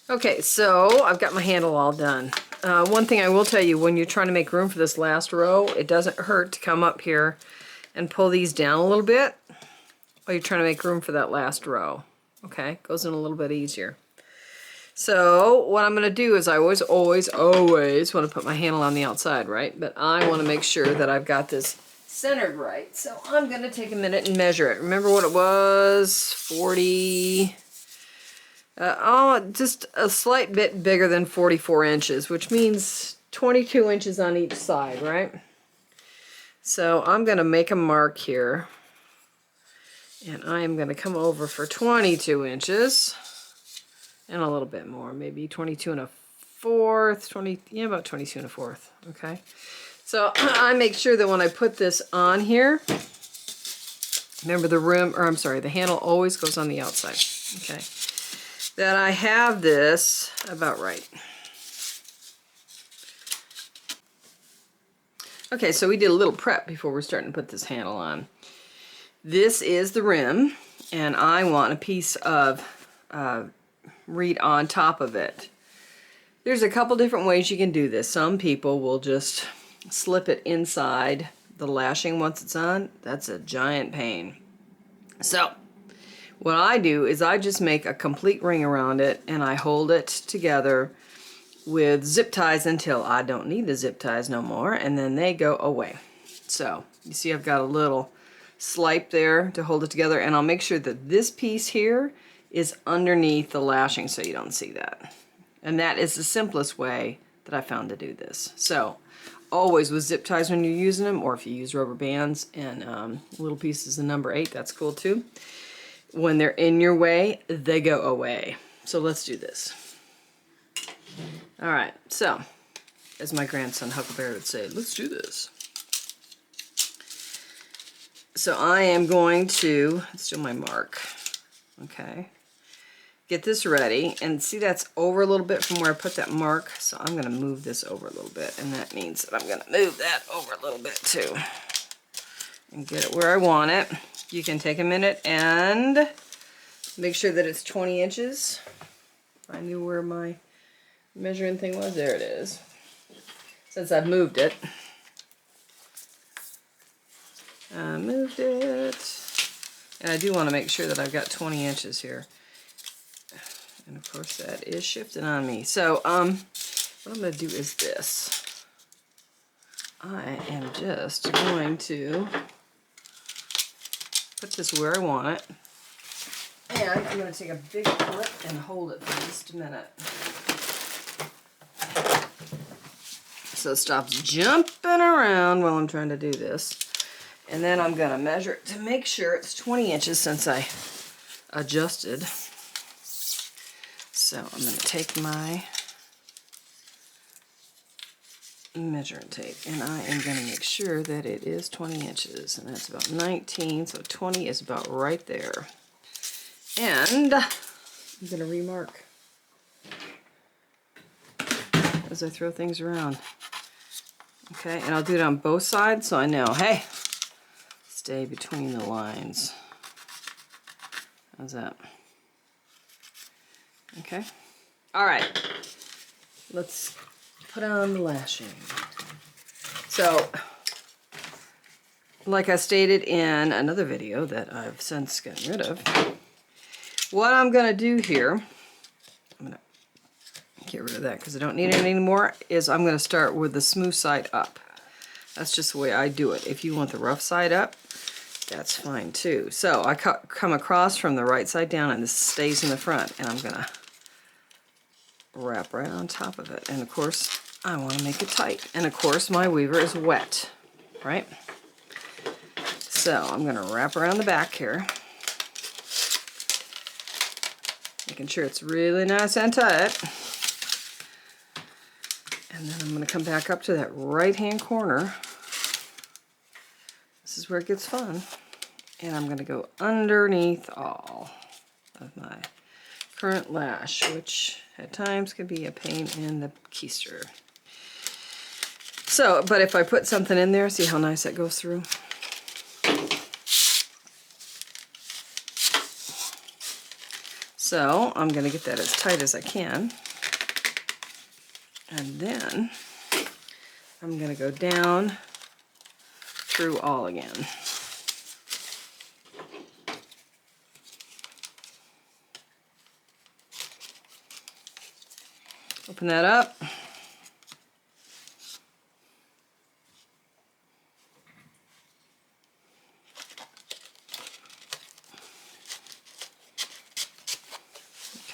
Okay, so I've got my handle all done. One thing I will tell you, when you're trying to make room for this last row, it doesn't hurt to come up here and pull these down a little bit while you're trying to make room for that last row. Okay, goes in a little bit easier. So what I'm going to do is I always want to put my handle on the outside, right? But I want to make sure that I've got this centered right. So I'm going to take a minute and measure it. Remember what it was? 40... just a slight bit bigger than 44 inches, which means 22 inches on each side, right? So I'm going to make a mark here, and I am going to come over for 22 inches, and a little bit more, maybe 22 and a fourth, about 22 and a fourth, okay? So I make sure that when I put this on here, remember the handle always goes on the outside, okay? That I have this about right. Okay, so we did a little prep before we're starting to put this handle on. This is the rim, and I want a piece of reed on top of it. There's a couple different ways you can do this. Some people will just slip it inside the lashing once it's on. That's a giant pain. So what I do is I just make a complete ring around it, and I hold it together with zip ties until I don't need the zip ties no more, and then they go away. So you see I've got a little slipe there to hold it together, and I'll make sure that this piece here is underneath the lashing so you don't see that. And that is the simplest way that I found to do this. So always with zip ties when you're using them, or if you use rubber bands and little pieces of number 8, that's cool too. When they're in your way, they go away. So let's do this. All right, so as my grandson Huckleberry would say, let's do this. So I am going to, let's do my mark, okay? Get this ready, and see that's over a little bit from where I put that mark, so I'm gonna move this over a little bit, and that means that I'm gonna move that over a little bit too, and get it where I want it. You can take a minute and make sure that it's 20 inches. I knew where my measuring thing was. There it is. Since I've moved it. I moved it. And I do want to make sure that I've got 20 inches here. And of course that is shifting on me. So what I'm going to do is this. I am just going to put this where I want it, and I'm going to take a big clip and hold it for just a minute so it stops jumping around while I'm trying to do this. And then I'm going to measure it to make sure it's 20 inches since I adjusted. So I'm going to take my measuring tape, and I am going to make sure that it is 20 inches, and that's about 19, so 20 is about right there. And I'm going to remark as I throw things around. Okay, and I'll do it on both sides so I know, hey, stay between the lines. How's that? Okay. All right. Let's put on the lashing. So, like I stated in another video that I've since gotten rid of, what I'm going to do here, I'm going to get rid of that because I don't need it anymore, is I'm going to start with the smooth side up. That's just the way I do it. If you want the rough side up, that's fine too. So I come across from the right side down, and this stays in the front, and I'm going to wrap right on top of it. And of course I want to make it tight, and of course my weaver is wet, right? So I'm going to wrap around the back here, making sure it's really nice and tight, and then I'm going to come back up to that right hand corner. This is where it gets fun, and I'm going to go underneath all of my current lash, which at times can be a pain in the keister. So, but if I put something in there, see how nice that goes through? So I'm going to get that as tight as I can. And then I'm going to go down through all again. Open that up.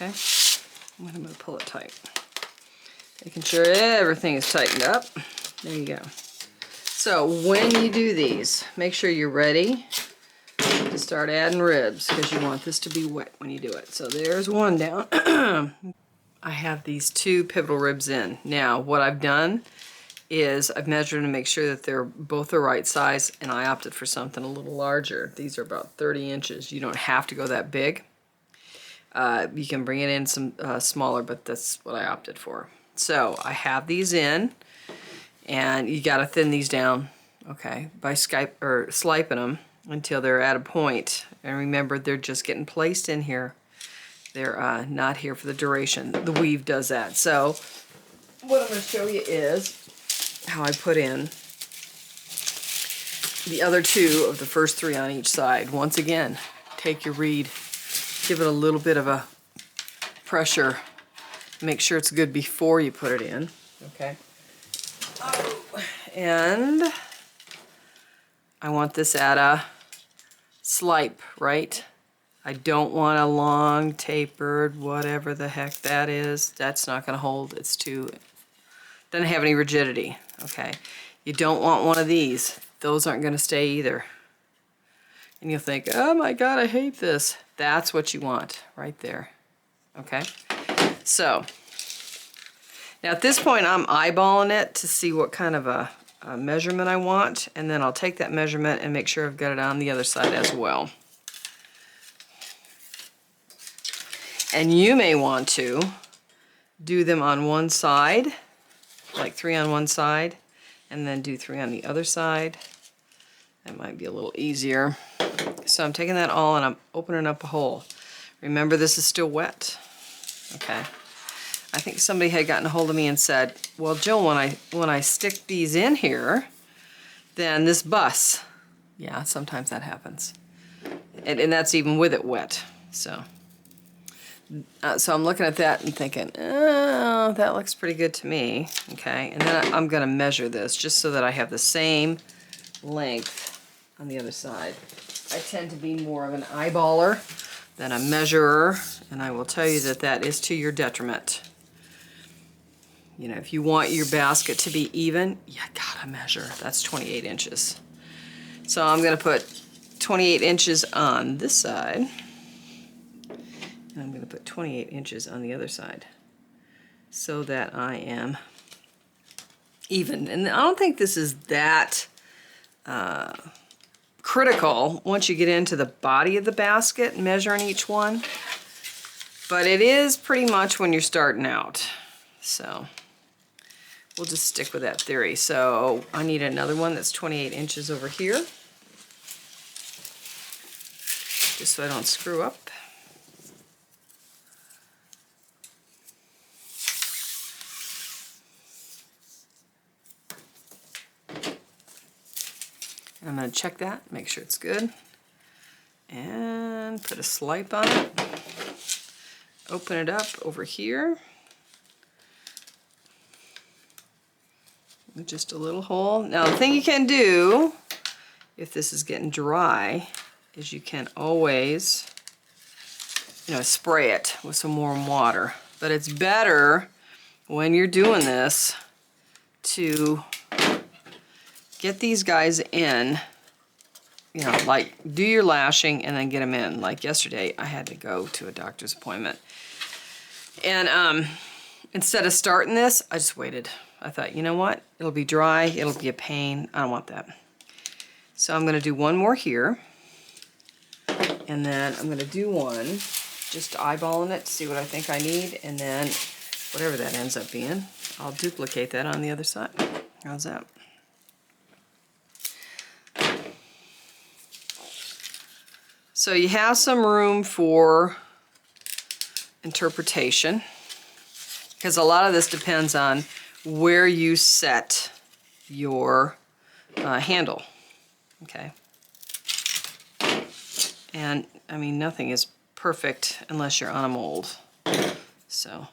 Okay, I'm going to pull it tight. Making sure everything is tightened up. There you go. So when you do these, make sure you're ready to start adding ribs because you want this to be wet when you do it. So there's one down. I have these 2 pivotal ribs in. Now what I've done is I've measured to make sure that they're both the right size, and I opted for something a little larger. These are about 30 inches. You don't have to go that big. You can bring it in some smaller, but that's what I opted for. So I have these in, and you got to thin these down, okay, by sliping them until they're at a point. And remember, they're just getting placed in here. They're not here for the duration. The weave does that. So what I'm going to show you is how I put in the other 2 of the first 3 on each side. Once again, take your reed, give it a little bit of a pressure, make sure it's good before you put it in, okay? Oh, and I want this at a slipe, right? I don't want a long tapered, whatever the heck that is. That's not going to hold. It's too, doesn't have any rigidity, okay? You don't want one of these. Those aren't going to stay either. And you'll think, oh my God, I hate this. That's what you want right there, okay? So now at this point I'm eyeballing it to see what kind of a measurement I want, and then I'll take that measurement and make sure I've got it on the other side as well. And you may want to do them on one side, like 3 on one side, and then do 3 on the other side. That might be a little easier. So I'm taking that all and I'm opening up a hole. Remember, this is still wet, okay? I think somebody had gotten a hold of me and said, well, Jill, when I stick these in here, then this busts. Yeah, sometimes that happens. And that's even with it wet, so. So I'm looking at that and thinking, oh, that looks pretty good to me, okay? And then I'm gonna measure this just so that I have the same length on the other side. I tend to be more of an eyeballer than a measurer, and I will tell you that that is to your detriment. You know, if you want your basket to be even, you gotta measure. That's 28 inches. So I'm gonna put 28 inches on this side, and I'm gonna put 28 inches on the other side so that I am even. And I don't think this is that critical once you get into the body of the basket, measuring each one, but it is pretty much when you're starting out. So we'll just stick with that theory. So I need another one that's 28 inches over here, just so I don't screw up. I'm going to check that, make sure it's good, and put a slipe on it. Open it up over here. Just a little hole. Now the thing you can do, if this is getting dry, is you can always, you know, spray it with some warm water. But it's better when you're doing this to get these guys in, you know, like do your lashing and then get them in. Like yesterday, I had to go to a doctor's appointment. And instead of starting this, I just waited. I thought, you know what? It'll be dry, it'll be a pain. I don't want that. So I'm gonna do one more here. And then I'm gonna do one, just eyeballing it to see what I think I need. And then whatever that ends up being, I'll duplicate that on the other side. How's that? So you have some room for interpretation, because a lot of this depends on where you set your handle. Okay. And I mean, nothing is perfect unless you're on a mold. So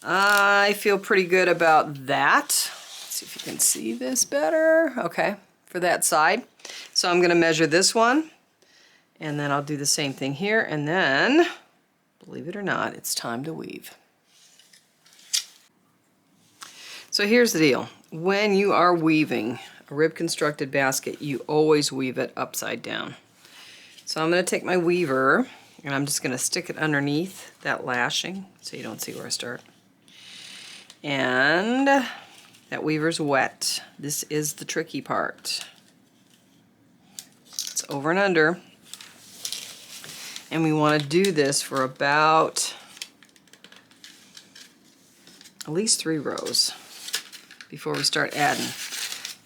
I feel pretty good about that. Let's see if you can see this better. Okay, for that side. So I'm going to measure this one, and then I'll do the same thing here, and then, believe it or not, it's time to weave. So here's the deal. When you are weaving a rib constructed basket, you always weave it upside down. So I'm going to take my weaver, and I'm just going to stick it underneath that lashing so you don't see where I start. And that weaver's wet. This is the tricky part. It's over and under. And we want to do this for about at least 3 rows before we start adding.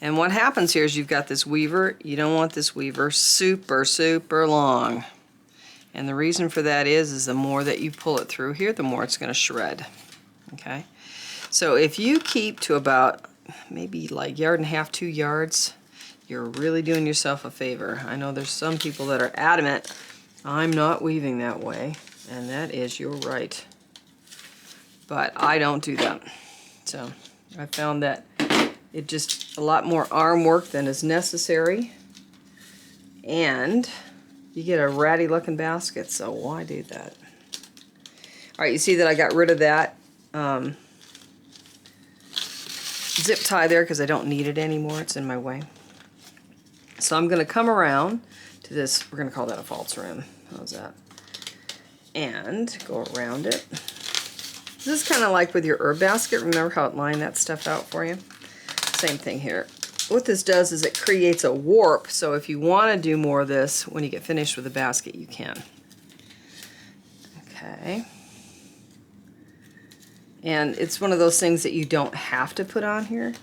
And what happens here is you've got this weaver. You don't want this weaver super, super long. And the reason for that is the more that you pull it through here, the more it's going to shred. Okay? So if you keep to about maybe like 1.5 yards, 2 yards, you're really doing yourself a favor. I know there's some people that are adamant, I'm not weaving that way, and that is your right. But I don't do that. So I found that it just a lot more arm work than is necessary, and you get a ratty looking basket, so why do that? Alright, you see that I got rid of that zip tie there because I don't need it anymore. It's in my way. So I'm going to come around to this, we're going to call that a false rim. How's that? And go around it. This is kind of like with your herb basket. Remember how it lined that stuff out for you? Same thing here. What this does is it creates a warp, so if you want to do more of this when you get finished with the basket, you can. Okay. And it's one of those things that you don't have to put on here,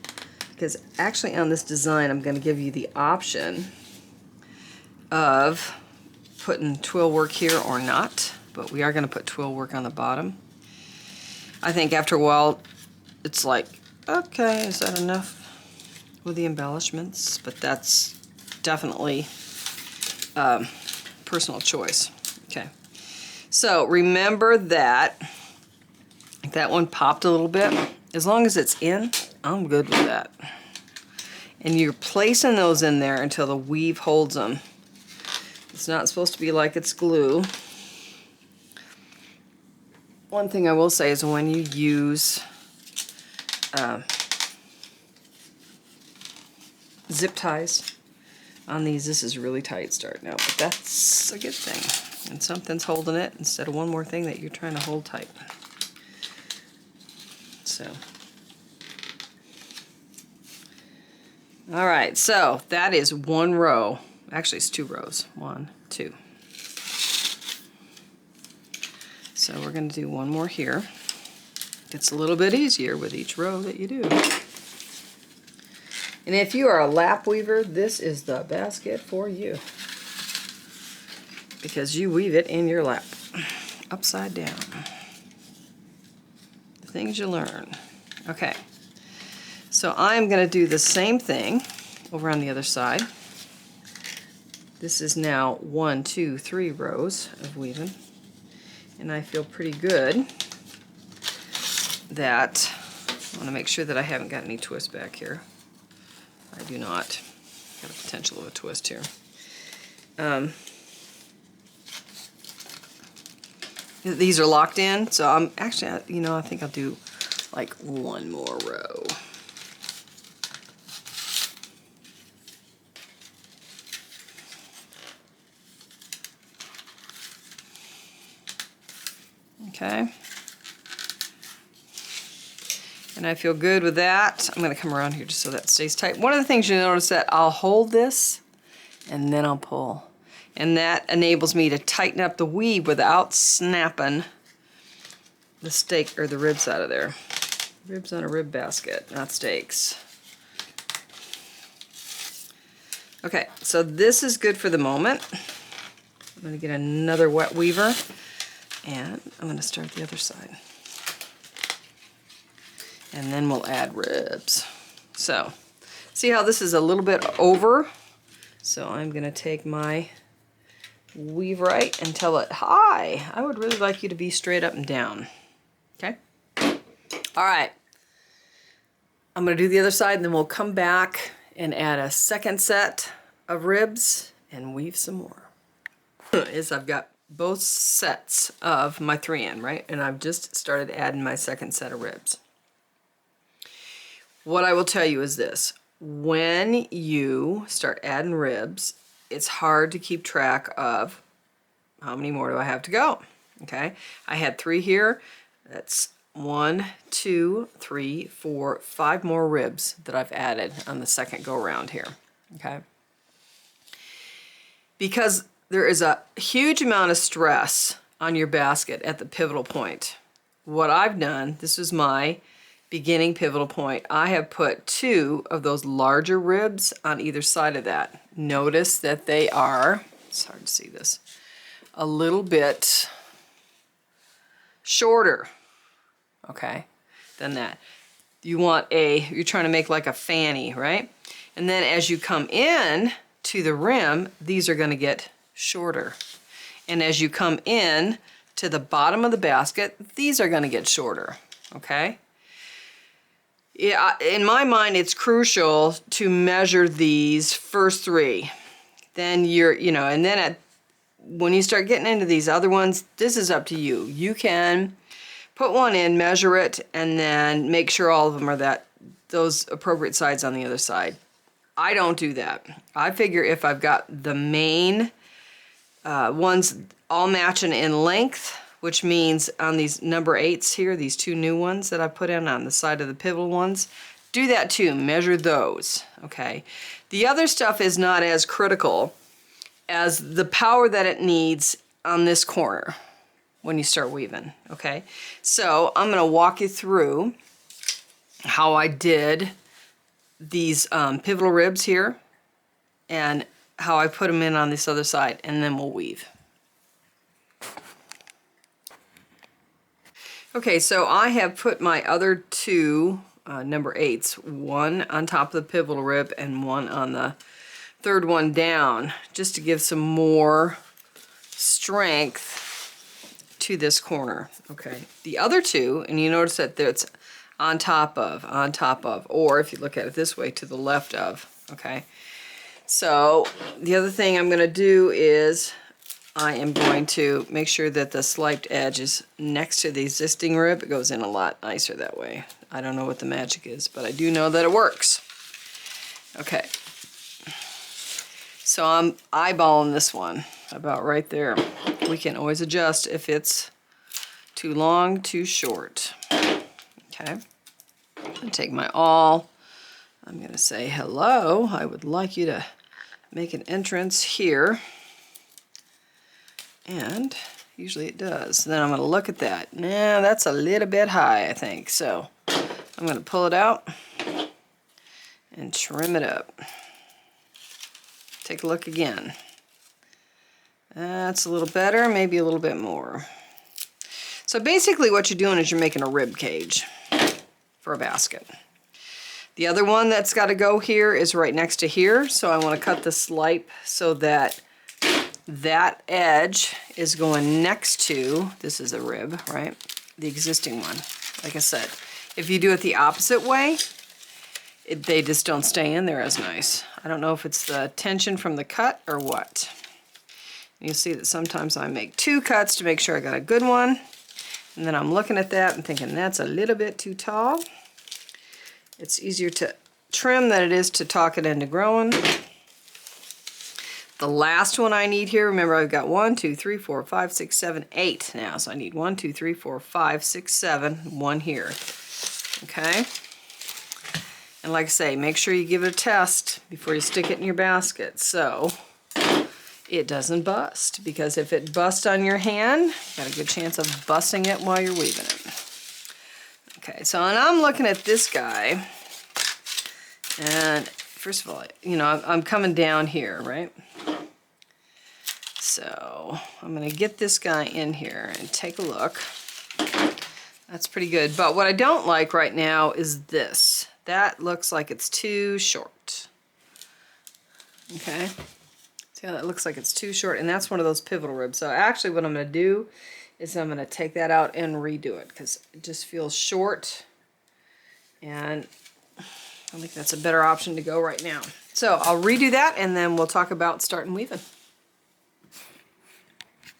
because actually on this design I'm going to give you the option of putting twill work here or not, but we are going to put twill work on the bottom. I think after a while it's like, okay, is that enough with the embellishments? But that's definitely personal choice. Okay, so remember that if that one popped a little bit, as long as it's in, I'm good with that. And you're placing those in there until the weave holds them. It's not supposed to be like it's glue. One thing I will say is when you use zip ties on these, this is really tight starting out, but that's a good thing. And something's holding it instead of one more thing that you're trying to hold tight. So, all right, so that is 1 row. Actually, it's 2 rows. 1, 2. So we're going to do 1 more here. It's a little bit easier with each row that you do. And if you are a lap weaver, this is the basket for you, because you weave it in your lap, upside down. The things you learn. Okay, so I'm going to do the same thing over on the other side. This is now 1, 2, 3 rows of weaving, and I feel pretty good that I want to make sure that I haven't got any twist back here. I do not. Got a potential of a twist here. These are locked in, so I'm actually, you know, I think I'll do like 1 more row. Okay. And I feel good with that. I'm going to come around here just so that stays tight. One of the things you notice that I'll hold this and then I'll pull. And that enables me to tighten up the weave without snapping the steak or the ribs out of there. Ribs on a rib basket, not steaks. Okay, so this is good for the moment. I'm going to get another wet weaver And I'm going to start the other side. And then we'll add ribs. So, see how this is a little bit over? So I'm going to take my weave right and tell it high. I would really like you to be straight up and down. Okay? All right. I'm going to do the other side, and then we'll come back and add a second set of ribs and weave some more. Is I've got both sets of my 3N, right? And I've just started adding my second set of ribs. What I will tell you is this. When you start adding ribs, it's hard to keep track of how many more do I have to go, okay? I had 3 here. That's 1, 2, 3, 4, 5 more ribs that I've added on the second go around here, okay? Because there is a huge amount of stress on your basket at the pivotal point. What I've done, this is my beginning pivotal point, I have put 2 of those larger ribs on either side of that. Notice that they are, it's hard to see this, a little bit shorter, okay, than that. You want you're trying to make like a fanny, right? And then as you come in to the rim, these are going to get shorter. And as you come in to the bottom of the basket, these are going to get shorter, okay? Yeah, in my mind, it's crucial to measure these first 3. Then and then when you start getting into these other ones, this is up to you. You can put one in, measure it, and then make sure all of them are those appropriate sides on the other side. I don't do that. I figure if I've got the main ones all matching in length, which means on these number 8s here, these 2 new ones that I put in on the side of the pivotal ones, do that too, measure those, okay? The other stuff is not as critical as the power that it needs on this corner when you start weaving, okay? So I'm gonna walk you through how I did these pivotal ribs here and how I put them in on this other side, and then we'll weave. Okay, so I have put my other 2 number 8s, one on top of the pivotal rib and one on the third one down, just to give some more strength to this corner, okay? The other 2, and you notice that it's on top of, or if you look at it this way, to the left of, okay? So the other thing I'm gonna do is I am going to make sure that the sliped edge is next to the existing rib. It goes in a lot nicer that way. I don't know what the magic is, but I do know that it works. Okay. So I'm eyeballing this one about right there. We can always adjust if it's too long, too short. Okay. I'm gonna take my awl. I'm gonna say, hello, I would like you to make an entrance here. And usually it does. Then I'm going to look at that. Now that's a little bit high, I think. So I'm going to pull it out and trim it up. Take a look again. That's a little better, maybe a little bit more. So basically what you're doing is you're making a rib cage for a basket. The other one that's got to go here is right next to here. So I want to cut the slipe so that that edge is going next to, this is a rib, right? The existing one. Like I said, if you do it the opposite way, they just don't stay in there as nice. I don't know if it's the tension from the cut or what. You'll see that sometimes I make 2 cuts to make sure I got a good one. And then I'm looking at that and thinking that's a little bit too tall. It's easier to trim than it is to talk it into growing. The last one I need here, remember I've got 1, 2, 3, 4, 5, 6, 7, 8 now. So I need 1, 2, 3, 4, 5, 6, 7, 1 here. Okay? And like I say, make sure you give it a test before you stick it in your basket so it doesn't bust. Because if it busts on your hand, you got a good chance of busting it while you're weaving it. Okay, so and I'm looking at this guy, and first of all, I'm coming down here, right? So I'm gonna get this guy in here and take a look. That's pretty good. But what I don't like right now is this. That looks like it's too short. Okay. See how that looks like it's too short? And that's one of those pivotal ribs. So actually what I'm going to do is I'm going to take that out and redo it because it just feels short. And I think that's a better option to go right now. So I'll redo that and then we'll talk about starting weaving.